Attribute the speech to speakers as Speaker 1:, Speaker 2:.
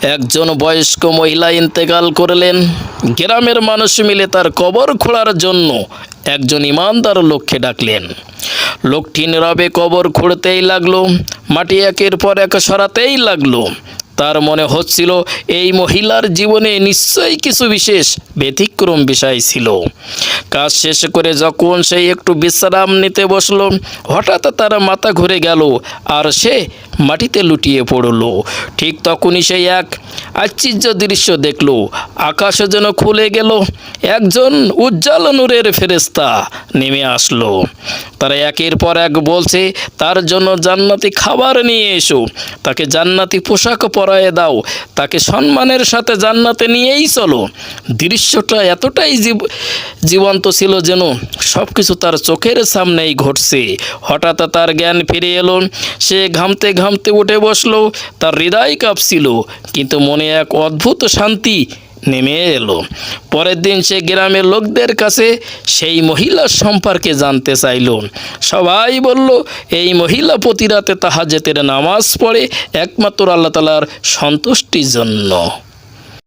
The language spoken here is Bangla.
Speaker 1: একজন বয়স্ক মহিলা ইন্তেকাল করলেন। গ্রামের মানুষ মিলে তার কবর খোঁড়ার জন্য একজন ইমানদার লোককে ডাকলেন। লোকটি নীরবে কবর খুঁড়তেই লাগলো, মাটি একের পর এক সরাতেই লাগলো। তার মনে হচ্ছিল এই মহিলার জীবনে নিশ্চয়ই কিছু বিশেষ ব্যতিক্রম বিষয় ছিল। কাজ শেষ করে যখন সে একটু বিশ্রাম নিতে বসলো, হঠাৎ তার মাথা ঘুরে গেল আর সে মাটিতে লুটিয়ে পড়ল। ঠিক তখনই সে এক আশ্চর্য দৃশ্য দেখল। আকাশে যেন খুলে গেল, একজন উজ্জ্বল নূরের ফেরেশতা নেমে আসলো। তারা একের পর এক বলছে, তার জন্য জান্নাতি খাবার নিয়ে এসো, তাকে জান্নাতি পোশাক পরায়ে দাও, তাকে সম্মানের সাথে জান্নাতে নিয়েই চলো। দৃশ্যটা এতটাই জীবন্ত ছিল যেন সব কিছু তার চোখের সামনেই ঘটছে। হঠাৎ তার জ্ঞান ফিরে এলো। সে ঘামতে ঘামতে উঠে বসলো। তার হৃদয় কাঁপছিল, কিন্তু মনে এক অদ্ভুত শান্তি নেমে এলো। পরের দিন সে গ্রামের লোকদের কাছে সেই মহিলার সম্পর্কে জানতে চাইল। সবাই বলল, এই মহিলা প্রতি রাতে তাহাজ্জুদের নামাজ পড়ে একমাত্র আল্লাহ তাআলার সন্তুষ্টির জন্য।